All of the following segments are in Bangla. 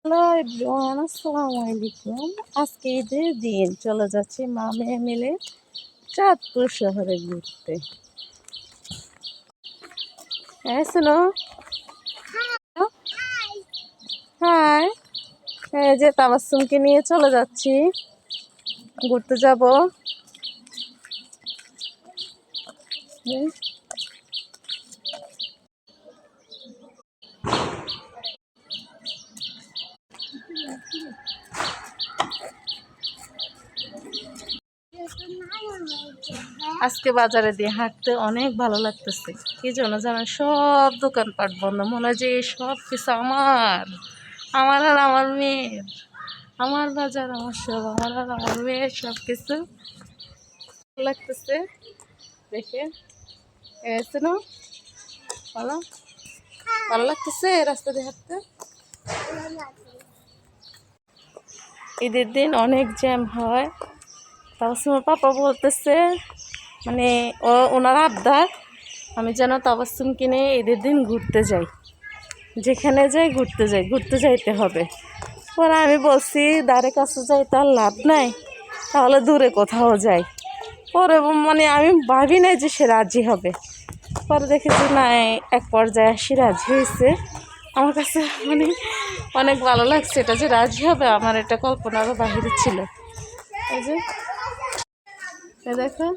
হ্যালো এভরিওয়ান, আসসালামু আলাইকুম। আজকে ঈদের দিন চলে যাচ্ছি মা মেয়ে মিলে চাঁদপুর শহরে ঘুরতে। হ্যাঁ শোনো, হাই। এই যে তাবাসসুমকে নিয়ে চলে যাচ্ছি, ঘুরতে যাব। আজকে বাজারে দিয়ে হাঁটতে অনেক ভালো লাগতেছে। কি জন্য জানো? সব দোকানপাট বন্ধ, মনে হয় যে সব কিছু আমার আমার আর আমার মেয়ের, আমার বাজার আমার সব, আমার আর আমার মেয়ের সব কিছু ভালো লাগতেছে দেখে। এসে না ভালো ভালো লাগতেছে রাস্তা দিয়ে হাঁটতে। ঈদের দিন অনেক জ্যাম হয়। তাবাসসুমের পাপা বলতেছে, মানে ওনার আবদার আমি যেন তাবাসসুমকে নিয়ে ঈদের দিন ঘুরতে যাই, যেখানে যাই ঘুরতে যাইতে হবে। পরে আমি বলছি ধারে কাছে যাই তার লাভ নাই, তাহলে দূরে কোথাও যাই। পরে মানে আমি ভাবি নাই যে সে রাজি হবে। পরে দেখেছি না, এক পর্যায়ে আসি রাজি হয়েছে। আমার কাছে মানে অনেক ভালো লাগছে, এটা যে রাজি হবে আমার এটা কল্পনারও বাহিরে ছিল। এই যে দেখো,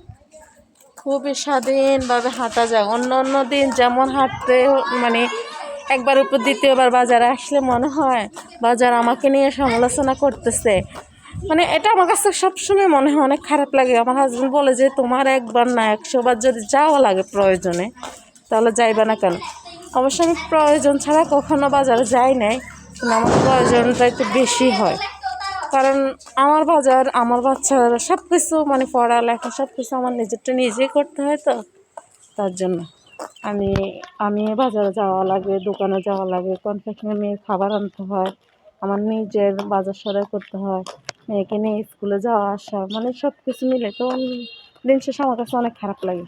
খুবই স্বাধীনভাবে হাঁটা যায়। অন্য অন্য দিন যেমন হাঁটতে মানে একবার উপর দ্বিতীয়বার বাজারে আসলে মনে হয় বাজার আমাকে নিয়ে সমালোচনা করতেছে। মানে এটা আমার কাছে সবসময় মনে হয় অনেক খারাপ লাগে। আমার হাজব্যান্ড বলে যে তোমার একবার না 100বার যদি যাওয়া লাগে প্রয়োজনে, তাহলে যাইবা না কেন? অবশ্য আমি প্রয়োজন ছাড়া কখনো বাজারে যাই নাই, কিন্তু আমার প্রয়োজনটা একটু বেশি হয়। কারণ আমার বাজার, আমার বাচ্চারা সব কিছু মানে পড়ালেখা সব কিছু আমার নিজেরটা নিজেই করতে হয়। তো তার জন্য আমি আমি বাজারে যাওয়া লাগে, দোকানে যাওয়া লাগে, কনফেকশনে মেয়ের খাবার আনতে হয়, আমার নিজের বাজার সদাই করতে হয়, মেয়েকে নিয়ে স্কুলে যাওয়া আসা, মানে সব কিছু মিলে তো দিন শেষে আমার কাছে অনেক খারাপ লাগে।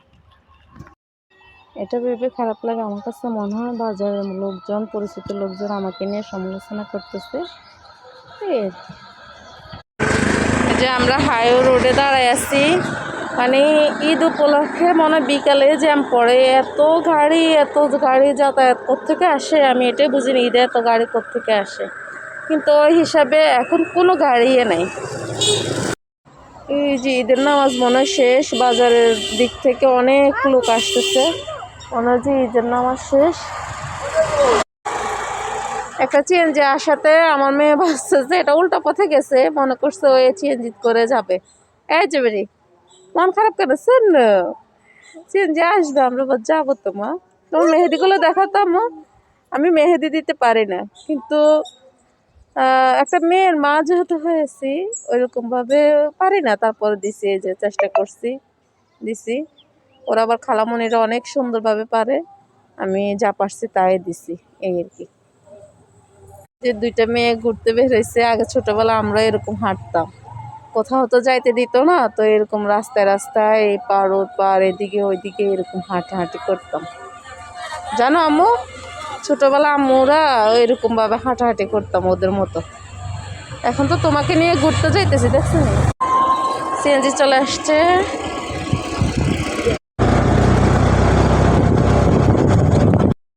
এটা ভেবে খারাপ লাগে, আমার কাছে মনে হয় বাজারের লোকজন, পরিচিত লোকজন আমাকে নিয়ে সমালোচনা করতেছে। এই যে আমরা হাইওয়ে রোডে দাঁড়ায় আছি, মানে ঈদ উপলক্ষে মনে বিকালে জ্যাম পড়ে, এত গাড়ি যাতায়াত কোত্থেকে আসে আমি এটাই বুঝিনি, ঈদে এত গাড়ি কোত্থেকে আসে। কিন্তু ওই হিসাবে এখন কোনো গাড়িই নেই। এই যে ঈদের নামাজ মনে হয় শেষ, বাজারের দিক থেকে অনেক লোক আসতেছে, মনে হয় যে ঈদের নামাজ শেষ। একটা সিএনজি আসাতে আমার মেয়ে ভাবছে যে এটা উল্টা পথে গেছে, মনে করছে ও সিএনজি করে যাবে। এই যে বেরি মন খারাপ করেছেন, সিএনজি আসবে, আমরা যাবো। তো মা তোমার মেহেদিগুলো দেখাতাম, আমি মেহেদি দিতে পারি না, কিন্তু একটা মেয়ের মা যেহেতু হয়েছি ওইরকমভাবে পারি না, তারপরে দিছি, এই যে চেষ্টা করছি দিছি। ওরা আবার খালামণিরা অনেক সুন্দরভাবে পারে, আমি যা পারছি তাই দিছি, এই আর কি। যে দুইটা মেয়ে ঘুরতে বের হয়েছে, আগে ছোটবেলা আমরা এরকম হাঁটতাম, কোথাও তো যাইতে দিত না, তো এরকম রাস্তায় রাস্তায় এই পার ও পার, এদিকে ওইদিকে এরকম হাঁটাহাঁটি করতাম। জানো আম্মু, ছোটবেলা আম্মুরা এরকম ভাবে হাঁটাহাঁটি করতাম ওদের মতো। এখন তো তোমাকে নিয়ে ঘুরতে যাইতেছি, দেখছো না সিএনজি চলে আসছে।